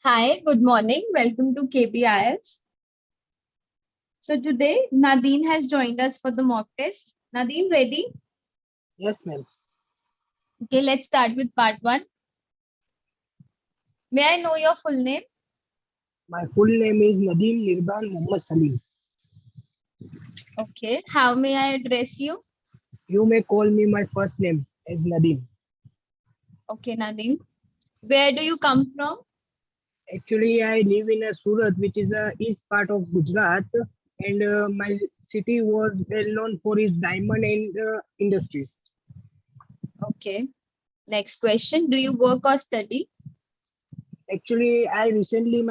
Hi, good morning. Welcome to KPILs. So today Nadeem has joined us for the mock test. Nadeem, ready? Yes, ma'am. Okay, let's start with part one. May I know your full name? My full name is Nadeem Nirban Muhammad Salim. Okay. How may I address you? You may call me my first name as Nadeem. Okay, Nadeem. Where do you come from? Actually, I live in a Surat, which is a east part of Gujarat, and my city was well known for its diamond and industries. Okay. Next question. Do you work or study? Actually, I recently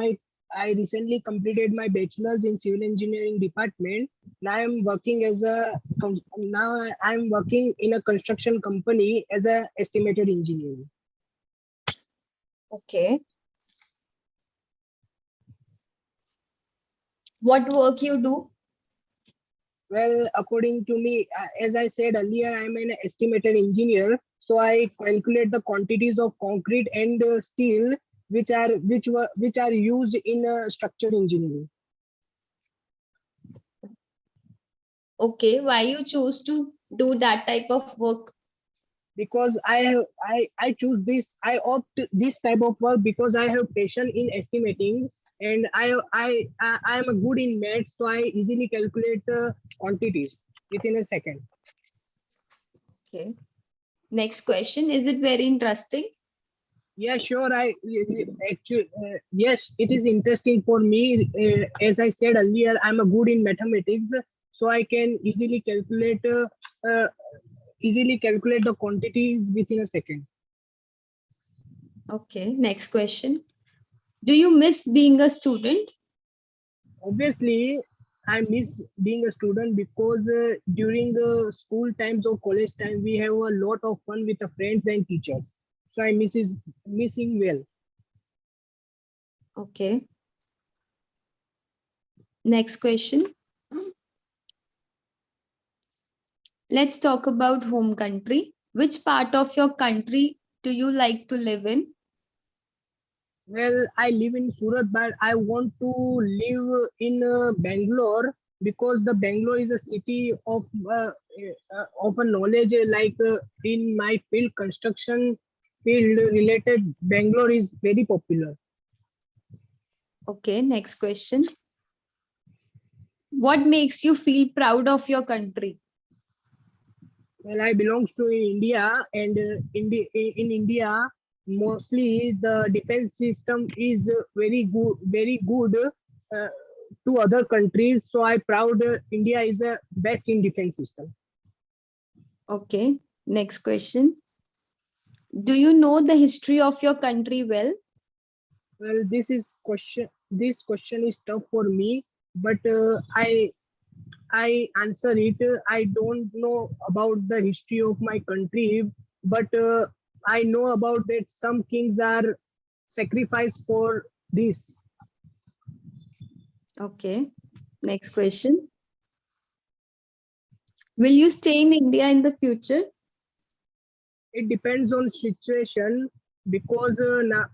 completed my bachelor's in civil engineering department. Now I'm working in a construction company as a estimated engineer. Okay. What work you do? Well, according to me, as I said earlier, I'm an estimated engineer. So I calculate the quantities of concrete and steel which are used in structural engineering. Okay. Why you choose to do that type of work? Because I choose this, I opt this type of work because I have passion in estimating, and I am a good in maths, so I easily calculate quantities within a second. Okay. Next question. Is it very interesting? Yeah, sure. Actually, yes, it is interesting for me. As I said earlier, I'm a good in mathematics, so I can uh, easily calculate the quantities within a second. Okay. Next question. Do you miss being a student? Obviously, I miss being a student because during school times or college time, we have a lot of fun with the friends and teachers. So I missing well. Okay. Next question. Let's talk about home country. Which part of your country do you like to live in? Well, I live in Surat, but I want to live in Bangalore because the Bangalore is a city of a knowledge. In my field, construction field related, Bangalore is very popular. Okay, next question. What makes you feel proud of your country? Well, I belongs to India, and in India, mostly the defense system is very good uh, to other countries. So I proud India is the best in defense system. Okay, next question. Do you know the history of your country well? Well, this question is tough for me, but I answer it. I don't know about the history of my country, but I know about that some kings are sacrificed for this. Okay, next question. Will you stay in India in the future? It depends on situation because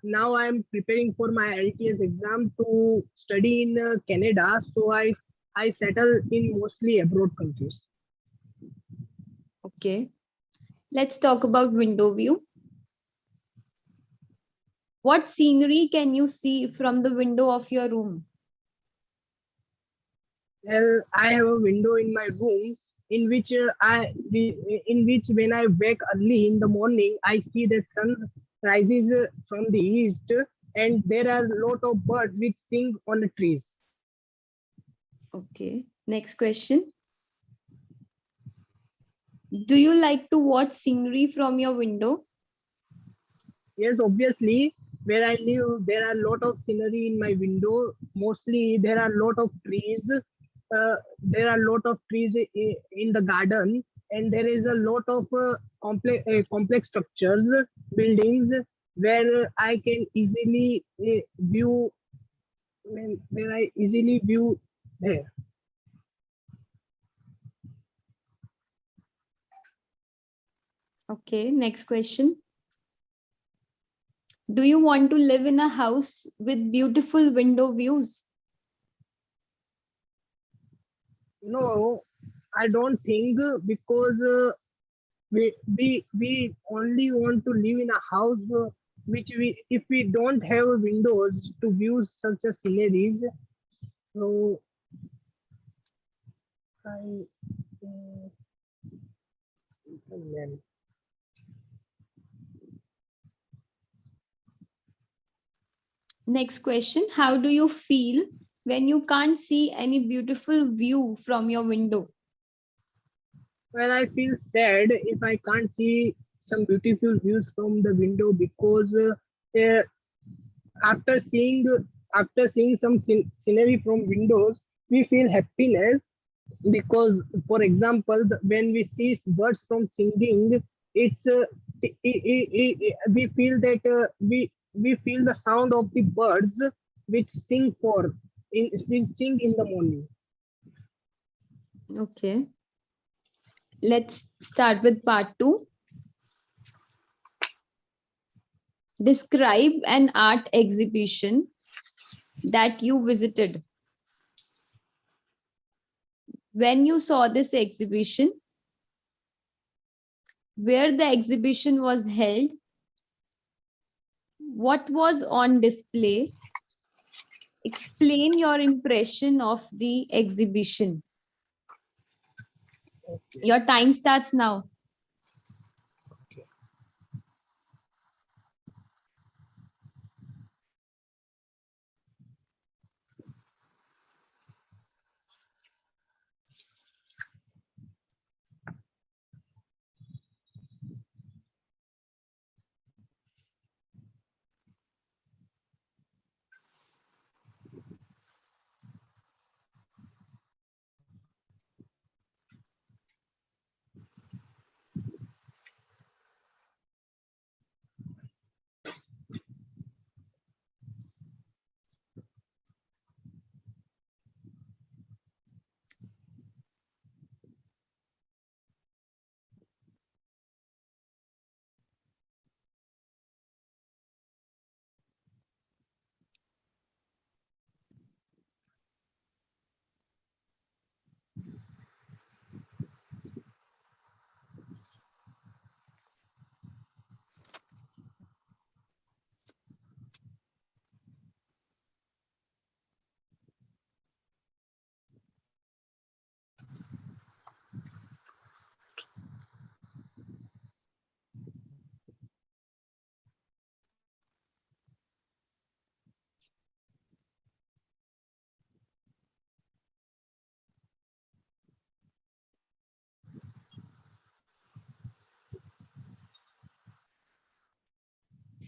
now I'm preparing for my IELTS exam to study in Canada. So I settle in mostly abroad countries. Okay, let's talk about window view. What scenery can you see from the window of your room? Well, I have a window in my room in which when I wake early in the morning, I see the sun rises from the east, and there are a lot of birds which sing on the trees. Okay, next question. Do you like to watch scenery from your window? Yes, obviously, where I live, there are a lot of scenery in my window. Mostly, there are a lot of trees. There are a lot of trees in the garden, and there is a lot of complex structures, buildings, where I can easily view. Where I easily view there. Okay, next question. Do you want to live in a house with beautiful window views? No, I don't think because we only want to live in a house which we if we don't have windows to view such a sceneries. So I then Next question. How do you feel when you can't see any beautiful view from your window? well, I feel sad if I can't see some beautiful views from the window because uh, after seeing after seeing some scenery from windows, we feel happiness because for example when we see birds from singing, it's we feel that we feel the sound of the birds which sing for in which sing in the morning. Okay. Let's start with part 2. Describe an art exhibition that you visited. When you saw this exhibition, where the exhibition was held, what was on display, explain your impression of the exhibition. Your time starts now.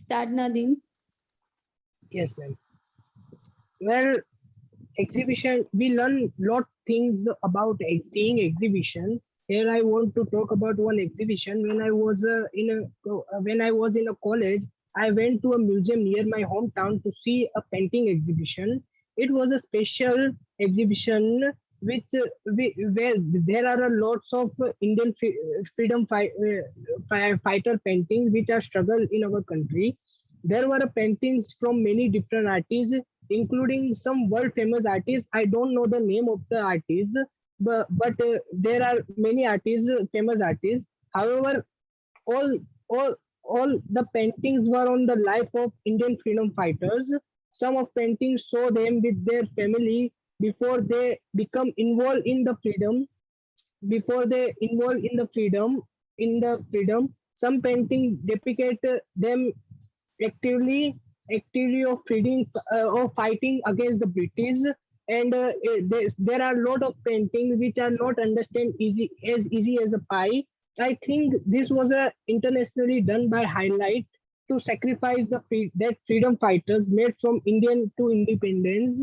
Start, Nadeem. Yes, ma'am. Well, exhibition we learn lot things about seeing exhibition. Here I want to talk about one exhibition. When I was when I was in a college, I went to a museum near my hometown to see a painting exhibition. It was a special exhibition which where there are a lots of Indian fighter paintings which are struggle in our country. There were paintings from many different artists, including some world famous artists. I don't know the name of the artists, but there are many artists, famous artists. However, all all all the paintings were on the life of Indian freedom fighters. Some of paintings show them with their family before they become involved in the freedom. Before they involve in the freedom, some painting depict them actively actively of fighting of fighting against the British. And there are a lot of paintings which are not understand easy as a pie. I think this was a internationally done by highlight to sacrifice that freedom fighters made from Indian to independence.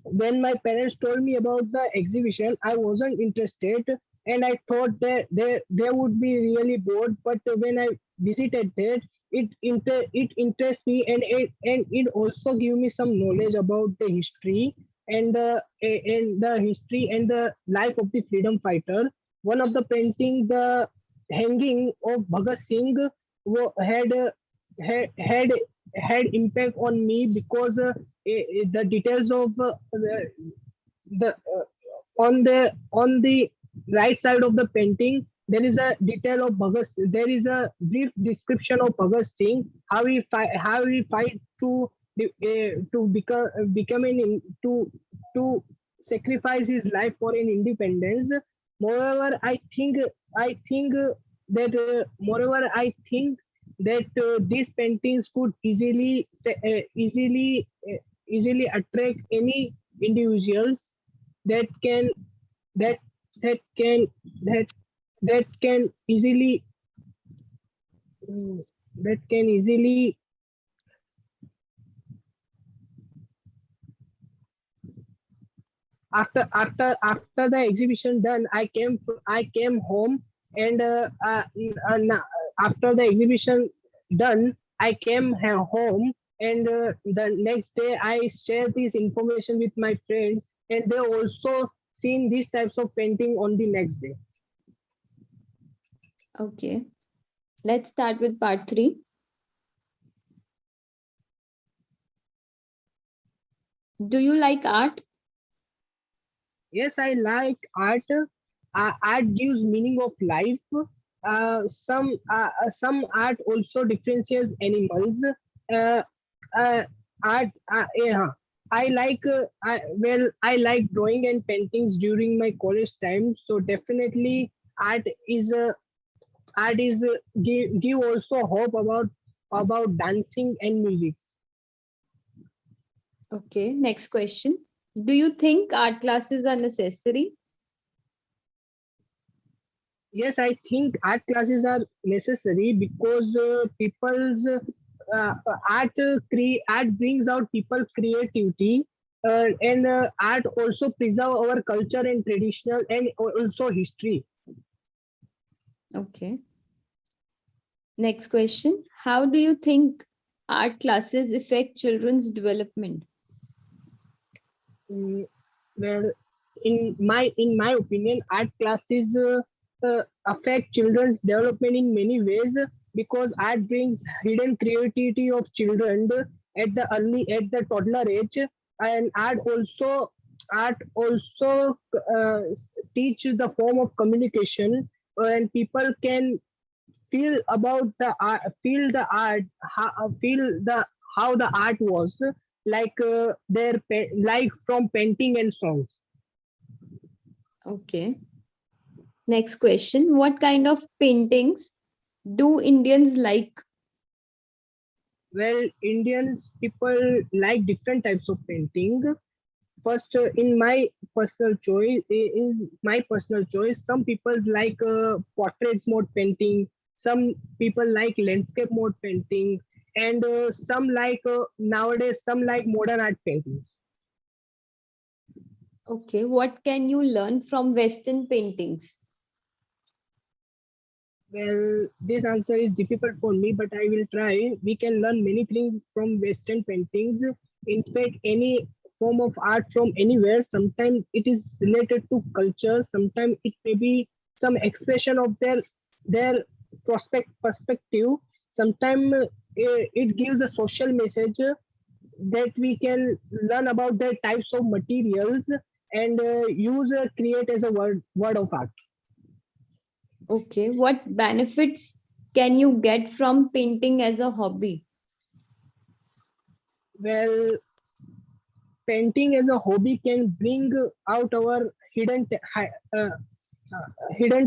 When my parents told me about the exhibition, I wasn't interested and I thought that they would be really bored. But when I visited that, it interests me, and it also give me some knowledge about the history and the history and the life of the freedom fighter. One of the painting, the hanging of Bhagat Singh, had had had impact on me because the details of the on the right side of the painting there is a detail of Bhagat. There is a brief description of Bhagat Singh, how he fight to become to sacrifice his life for an independence. Moreover, I think that these paintings could easily attract any individuals that can that that can that that can easily mm, that can easily after the exhibition done I came home and after the exhibition done I came home and the next day I shared this information with my friends and they also seen these types of painting on the next day. Okay. Let's start with part 3. Do you like art? Yes, I like art. Art gives meaning of life. Some art also differentiates animals. Uh, uh, art, yeah. I like drawing and paintings during my college time. So definitely, art is give also hope about dancing and music. Okay. Next question. Do you think art classes are necessary? Yes, I think art classes are necessary because art brings out people's creativity and art also preserve our culture and traditional and also history. Okay. Next question. How do you think art classes affect children's development? Mm, well, in my opinion, art classes affect children's development in many ways because art brings hidden creativity of children at the toddler age, and art also uh, teach the form of communication, and people can feel about the art, feel how the art was like like from painting and songs. Okay. Next question. What kind of paintings do Indians like? Well, Indians people like different types of painting. First, in my personal choice, some people like portraits mode painting. Some people like landscape mode painting, and some like nowadays some like modern art paintings. Okay. What can you learn from Western paintings? Well, this answer is difficult for me, but I will try. We can learn many things from Western paintings. In fact, any form of art from anywhere, sometimes it is related to culture, sometimes it may be some expression of their perspective. Sometimes it gives a social message that we can learn about the types of materials and use create as a word of art. Okay. What benefits can you get from painting as a hobby? Well, painting as a hobby can bring out our hidden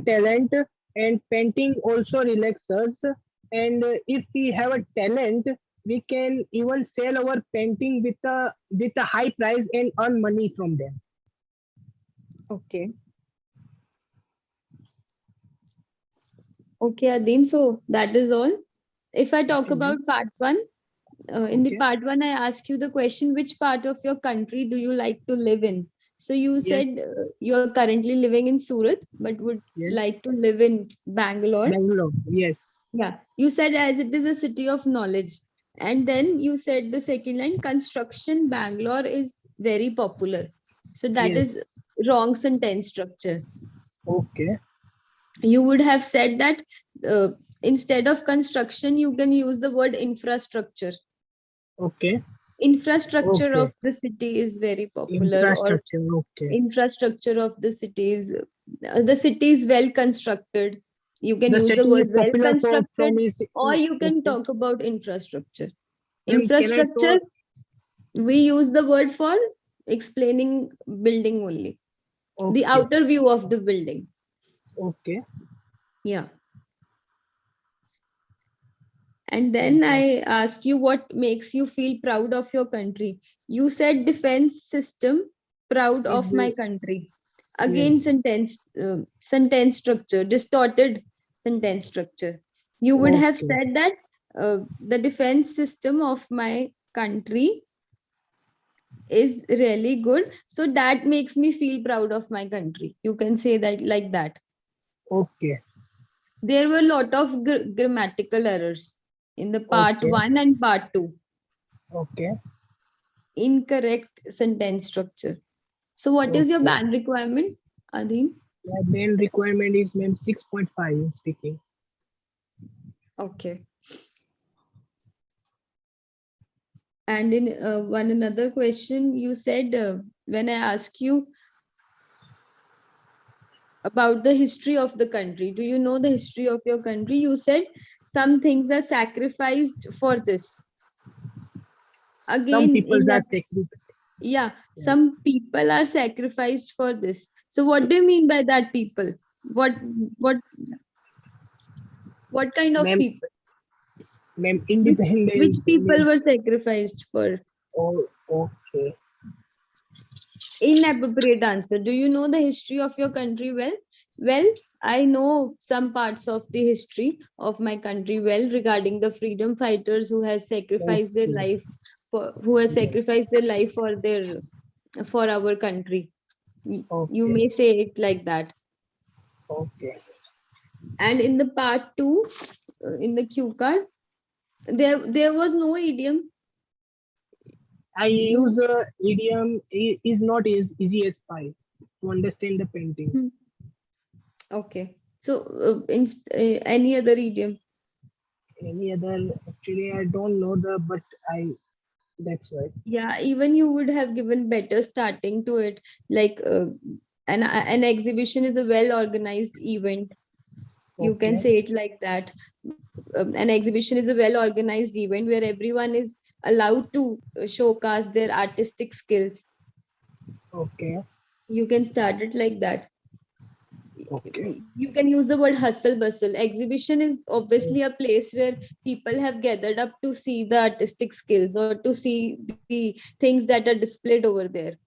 talent, and painting also relaxes us, and if we have a talent we can even sell our painting with a high price and earn money from them. Okay. Okay, Adin. So that is all. If I talk Okay, ma'am. about part 1, in the Okay. part 1, I asked you the question, which part of your country do you like to live in? So you said Yes. you're currently living in Surat, but would Yes. like to live in Bangalore. Bangalore. Yes. Yeah. You said as it is a city of knowledge. And then you said the second line, construction Bangalore is very popular. So that Yes. is wrong sentence structure. Okay. you would have said that instead of construction, you can use the word infrastructure. Okay. Infrastructure of Okay. the city is very popular, or Infrastructure. Okay. infrastructure of the city is well constructed. You can The use the city word is well popular for constructed, from his. or you can Okay. talk about infrastructure. Ma'am, can I Infrastructure, talk? we use the word for explaining building only, the Okay. outer view of the building. Okay. Yeah. And then Okay. I ask you, what makes you feel proud of your country? You said defense system, proud Is of my country. Again, yes. sentence structure, distorted sentence structure. You would have Okay. said that the defense system of my country is really good. So that makes me feel proud of my country. You can say that like that. Okay. There were a lot of grammatical errors in the part Okay. 1 and part 2. Okay. Incorrect sentence structure. So what is your Okay. band requirement, Adin? My main requirement is ma'am 6.5 in speaking. Okay. And in one another question, you said when I ask you about the history of the country, do you know the history of your country? You said some things are sacrificed for this. Some Again, people in are that, sacrificed. yeah, some people are sacrificed for this. So what do you mean by that people? What what what kind of Ma'am, people? ma'am, Which independence people were means. sacrificed for? Oh, okay. Inappropriate answer. Do you know the history of your country well? Well, I know some parts of the history of my country well, regarding the freedom fighters who has sacrificed their Okay. life who has Yes. sacrificed their life for our country. You Okay. may say it like that. Okay. And in the part 2, in the cue card, there was no idiom. I use You idiom is not as easy as pie to understand the painting. Hmm. Okay. So any other idiom? Any other? Actually, I don't know the, but I. That's right. Yeah, even you would have given better starting to it. Like an exhibition is a well organized event. You can Okay. say it like that. An exhibition is a well organized event where everyone is allowed to showcase their artistic skills. Okay. You can start it like that. Okay. You can use the word hustle bustle. Exhibition is obviously a place where people have gathered up to see the artistic skills or to see the things that are displayed over there.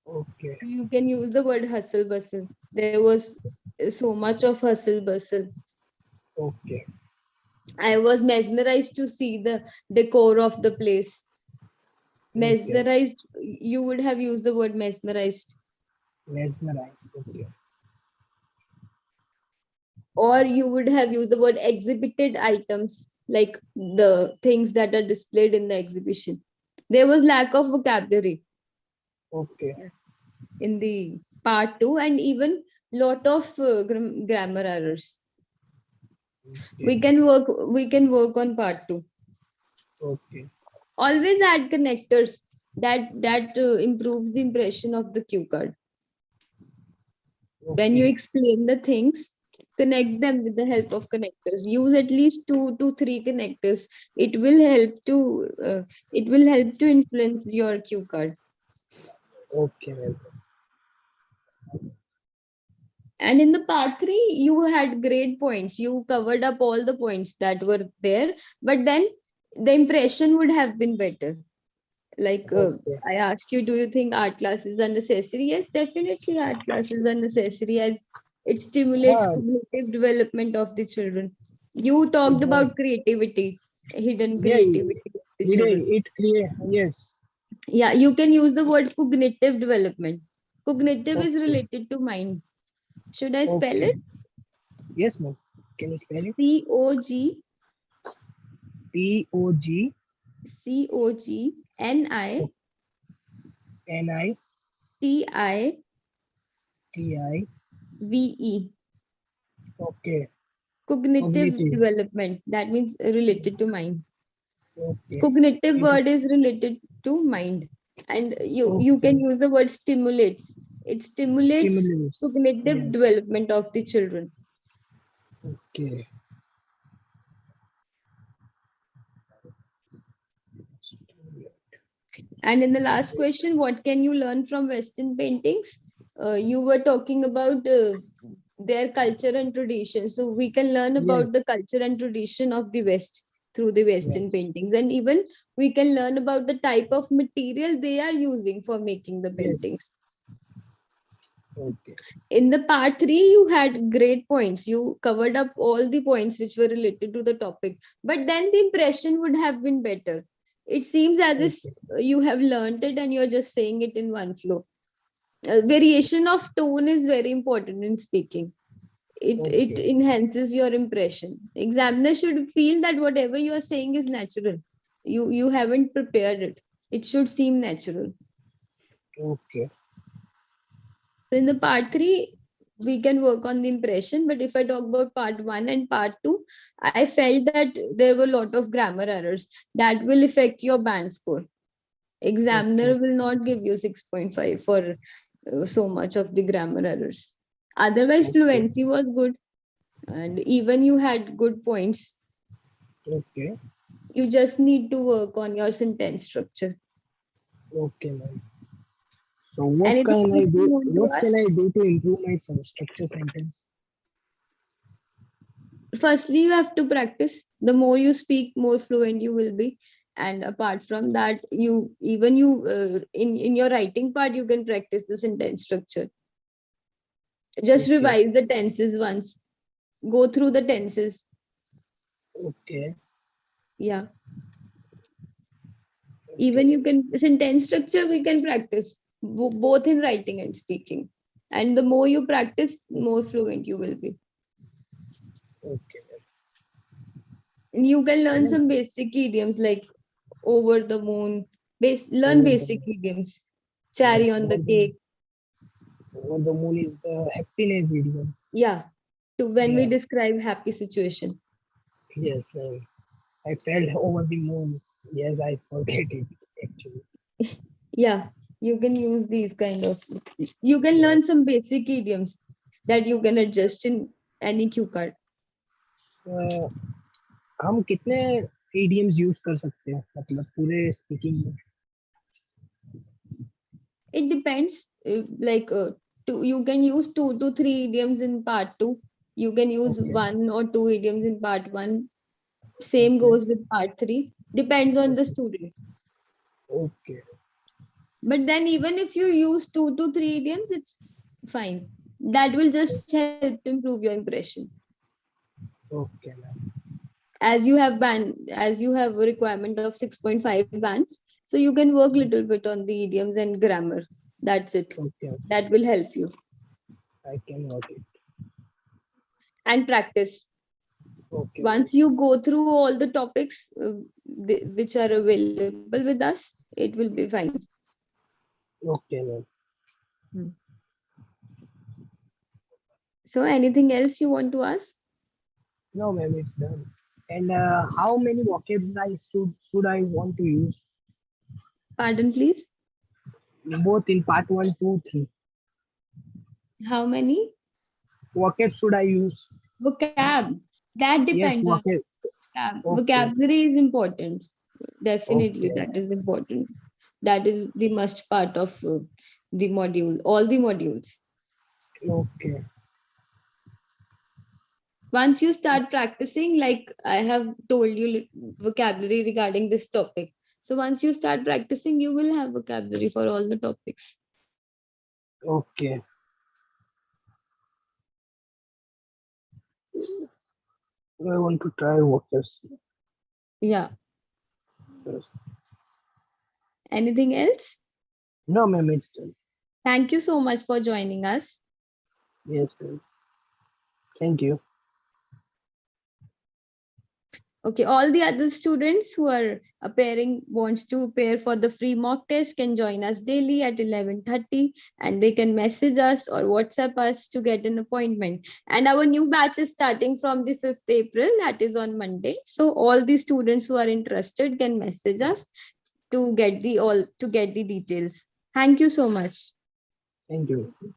Okay. You can use the word hustle bustle. There was so much of hustle bustle. Okay. I was mesmerized to see the decor of the place. Okay. Mesmerized, you would have used the word mesmerized. Mesmerized. Okay. Or you would have used the word exhibited items, like the things that are displayed in the exhibition. There was lack of vocabulary Okay. in the part 2, and even lot of grammar errors. Okay. We can work on part 2. Okay. Always add connectors that improves the impression of the cue card. When you Okay. explain the things, connect them with the help of connectors. Use at least 2 to 3 connectors. It will help to influence your cue card. Okay, ma'am. And in the part 3, you had great points. You covered up all the points that were there, but then the impression would have been better. Like Okay. I asked you, do you think art classes are necessary? Yes, definitely art classes are necessary, as it stimulates Ah, cognitive development of the children. You talked yeah. about creativity, hidden Yeah. creativity of the children. It create. Yes. Yeah, you can use the word cognitive development. Cognitive is Okay. related to mind. Should I spell Okay. it? Yes, ma'am. Can you spell it? P-O-G COGNITIVE. N-I-T-I-V-E. Okay. Cognitive Cognitive. development, that means related to mind. Okay. Cognitive It is word is related to mind. And you can okay. use the word stimulates. It stimulates Stimulus. cognitive Yes. development of the children. Okay. And in the last question, what can you learn from Western paintings? You were talking about their culture and tradition. So we can learn Yes. about the culture and tradition of the West through the Western Yes. paintings. And even we can learn about the type of material they are using for making the Yes. paintings. Okay. In the part 3, you had great points. You covered up all the points which were related to the topic. But then the impression would have been better. It seems as if Okay. you have learned it and you're just saying it in one flow. Variation of tone is very important in speaking. It Okay. enhances your impression. Examiner should feel that whatever you are saying is natural. You haven't prepared it. It should seem natural. Okay. So in the part 3, we can work on the impression. But if I talk about part 1 and part 2, I felt that there were a lot of grammar errors that will affect your band score. Okay. Examiner will not give you 6.5 for so much of the grammar errors. Otherwise, Okay. fluency was good, and even you had good points. Okay. You just need to work on your sentence structure. Okay, ma'am. So what Anything can I else you do? want to What can ask? I do to improve my structure sentence? Firstly, you have to practice. The more you speak, more fluent you will be. And apart from that, in your writing part, you can practice the sentence structure. Just Okay. revise the tenses once. Go through the tenses. Okay. Yeah. Even Okay. you can sentence structure we can practice both in writing and speaking. And the more you practice, more fluent you will be. Okay. And you can learn Ma'am. some basic idioms like over the moon. Learn Over the basic moon. idioms. Yes. Cherry on the cake. Over the moon is the happiness idiom. Yeah. To when we Yeah. describe happy situation. Yes. I felt over the moon. Yes, I forget it actually. Yeah. You can use these kind of. You can Yes. learn some basic idioms that you can adjust in any cue card. अ, हम कितने idioms use कर सकते हैं मतलब पूरे speaking में? It depends. You can use 2 to 3 idioms in part 2. You can use Okay. 1 or 2 idioms in part 1. Same Okay. goes with part 3. Depends on the Okay. student. Okay. But then even if you use 2 to 3 idioms, it's fine. That will just help to improve your impression. Okay, ma'am. As you have a requirement of 6.5 bands, so you can work little bit on the idioms and grammar. That's it. Okay. That will help you. I can work it. And practice. Okay, ma'am. Once you go through all the topics which are available with us, it will be fine. Okay, ma'am. Hmm. So anything else you want to ask? No, ma'am, it's done. And how many vocabs I should I want to use? Pardon, please. Both in part one, two, three. How many? Vocab should I use? Vocab. That Yes, depends on vocab. Okay. vocabulary is important. Definitely, Okay. that is important. That is the must part of the module, all the modules. Okay. Once you start practicing, like I have told you vocabulary regarding this topic. So once you start practicing, you will have vocabulary for all the topics. Okay. I want to try vocabs. Yeah. Yes. Anything else? No, ma'am, it's done. Thank you so much for joining us. Yes, ma'am. Thank you. Okay, all the other students who are appearing wants to appear for the free mock test can join us daily at 11:30, and they can message us or WhatsApp us to get an appointment. And our new batch is starting from the 5th April, that is on Monday. So all the students who are interested can message us to get the details. Thank you so much. Thank you.